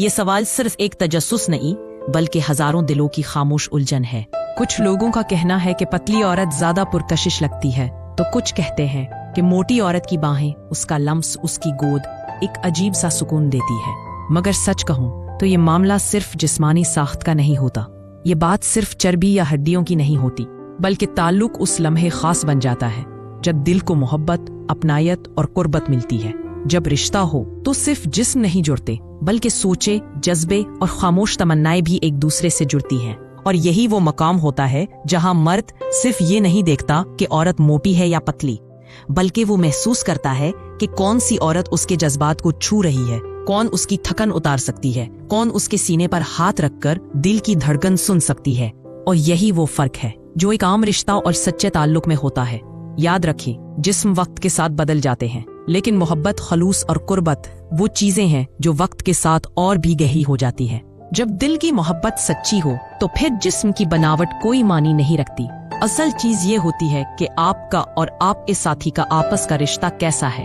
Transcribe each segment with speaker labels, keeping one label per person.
Speaker 1: ये सवाल सिर्फ एक तजस्सुस नहीं बल्कि हजारों दिलों की खामोश उलझन है।
Speaker 2: कुछ लोगों का कहना है कि पतली औरत ज्यादा पुरकशिश लगती है, तो कुछ कहते हैं कि मोटी औरत की बाहें, उसका लम्स, उसकी गोद एक अजीब सा सुकून देती है। मगर सच कहूं तो ये मामला सिर्फ जिस्मानी साख्त का नहीं होता। ये बात सिर्फ चर्बी या हड्डियों की नहीं होती, बल्कि ताल्लुक उस लम्हे खास बन जाता है जब दिल को मोहब्बत, अपनायत और कुर्बत मिलती है। जब रिश्ता हो तो सिर्फ जिस्म नहीं जुड़ते, बल्कि सोचे, जज्बे और खामोश तमन्नाएं भी एक दूसरे से जुड़ती हैं। और यही वो मकाम होता है जहां मर्द सिर्फ ये नहीं देखता कि औरत मोटी है या पतली, बल्कि वो महसूस करता है कि कौन सी औरत उसके जज्बात को छू रही है, कौन उसकी थकन उतार सकती है, कौन उसके सीने पर हाथ रखकर दिल की धड़कन सुन सकती है। और यही वो फर्क है जो एक आम रिश्ता और सच्चे ताल्लुक में होता है। याद रखें, जिस्म वक्त के साथ बदल जाते हैं, लेकिन मोहब्बत, खलूस और कुर्बत वो चीजें हैं जो वक्त के साथ और भी गहरी हो जाती है। जब दिल की मोहब्बत सच्ची हो तो फिर जिस्म की बनावट कोई मानी नहीं रखती। असल चीज ये होती है कि आपका और आपके साथी का आपस का रिश्ता कैसा है।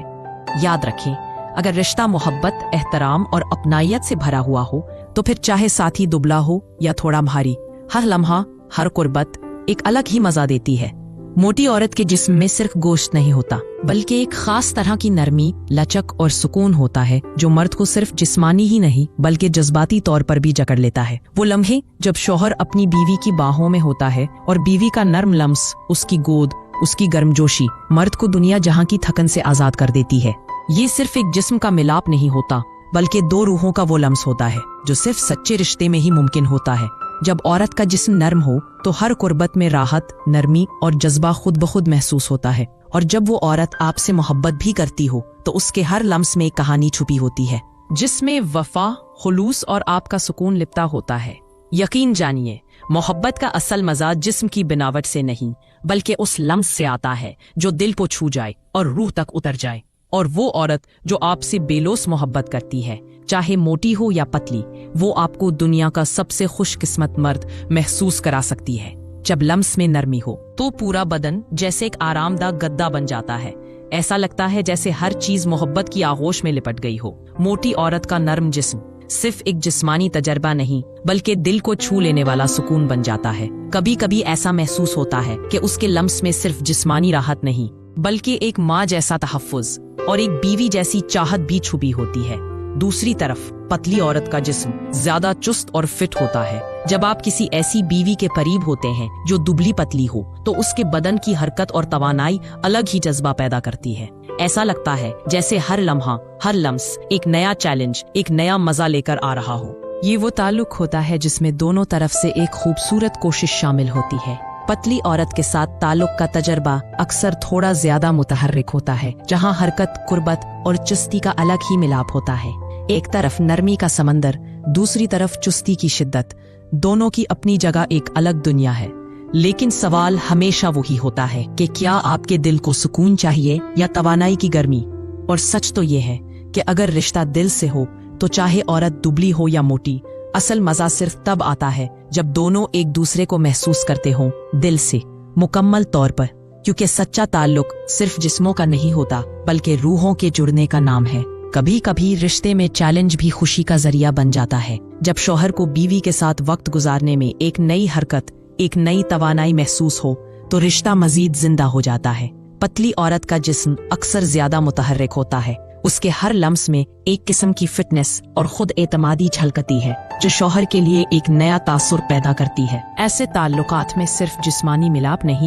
Speaker 2: याद रखें, अगर रिश्ता मोहब्बत, एहतराम और अपनायत से भरा हुआ हो तो फिर चाहे साथी दुबला हो या थोड़ा भारी, हर लम्हा, हर कुर्बत एक अलग ही मजा देती है। मोटी औरत के जिस्म में सिर्फ गोश्त नहीं होता, बल्कि एक खास तरह की नरमी, लचक और सुकून होता है जो मर्द को सिर्फ जिस्मानी ही नहीं बल्कि जज्बाती तौर पर भी जकड़ लेता है। वो लम्हे जब शौहर अपनी बीवी की बाहों में होता है और बीवी का नर्म लम्स, उसकी गोद, उसकी गर्मजोशी मर्द को दुनिया जहां की थकन से आजाद कर देती है। ये सिर्फ एक जिस्म का मिलाप नहीं होता, बल्कि दो रूहों का वो लम्स होता है जो सिर्फ सच्चे रिश्ते में ही मुमकिन होता है। जब औरत का जिस्म नर्म हो तो हर कुर्बत में राहत, नरमी और जज्बा खुद ब खुद महसूस होता है। और जब वो औरत आपसे मोहब्बत भी करती हो तो उसके हर लम्स में एक कहानी छुपी होती है, जिसमें वफा, खुलूस और आपका सुकून लिपटा होता है। यकीन जानिए, मोहब्बत का असल मजा जिस्म की बनावट से नहीं बल्कि उस लम्स से आता है जो दिल को छू जाए और रूह तक उतर जाए। और वो औरत जो आपसे बेलोस मोहब्बत करती है, चाहे मोटी हो या पतली, वो आपको दुनिया का सबसे खुशकिस्मत मर्द महसूस करा सकती है। जब लम्स में नरमी हो तो पूरा बदन जैसे एक आरामदाह गद्दा बन जाता है। ऐसा लगता है जैसे हर चीज मोहब्बत की आगोश में लिपट गई हो। मोटी औरत का नर्म जिस्म सिर्फ एक जिस्मानी तजर्बा नहीं बल्कि दिल को छू लेने वाला सुकून बन जाता है। कभी कभी ऐसा महसूस होता है कि उसके लम्स में सिर्फ जिस्मानी राहत नहीं बल्कि एक माँ जैसा तहफ्फुज और एक बीवी जैसी चाहत भी छुपी होती है। दूसरी तरफ पतली औरत का जिस्म ज्यादा चुस्त और फिट होता है। जब आप किसी ऐसी बीवी के करीब होते हैं जो दुबली पतली हो तो उसके बदन की हरकत और तवानाई अलग ही जज्बा पैदा करती है। ऐसा लगता है जैसे हर लम्हा, हर लम्स एक नया चैलेंज, एक नया मजा लेकर आ रहा हो। ये वो ताल्लुक होता है जिसमें दोनों तरफ से एक खूबसूरत कोशिश शामिल होती है। पतली औरत के साथ ताल्लुक का तजर्बा अक्सर थोड़ा ज्यादा मुतहर्रिक होता है, जहां हरकत, कुर्बत और चुस्ती का अलग ही मिलाप होता है। एक तरफ नरमी का समंदर, दूसरी तरफ चुस्ती की शिद्दत। दोनों की अपनी जगह एक अलग दुनिया है। लेकिन सवाल हमेशा वही होता है कि क्या आपके दिल को सुकून चाहिए या तवानाई की गर्मी। और सच तो ये है कि अगर रिश्ता दिल से हो तो चाहे औरत दुबली हो या मोटी, असल मजा सिर्फ तब आता है जब दोनों एक दूसरे को महसूस करते हों दिल से, मुकम्मल तौर पर। क्योंकि सच्चा ताल्लुक सिर्फ जिस्मों का नहीं होता बल्कि रूहों के जुड़ने का नाम है। कभी कभी रिश्ते में चैलेंज भी खुशी का जरिया बन जाता है। जब शौहर को बीवी के साथ वक्त गुजारने में एक नई हरकत, एक नई तवानाई महसूस हो तो रिश्ता मजीद जिंदा हो जाता है। पतली औरत का जिस्म अक्सर ज्यादा मुतहर्रिक होता है। उसके हर लम्स में एक किस्म की फिटनेस और खुद एतमादी झलकती है जो शौहर के लिए एक नया तासुर पैदा करती है। ऐसे ताल्लुकात में सिर्फ जिस्मानी मिलाप नहीं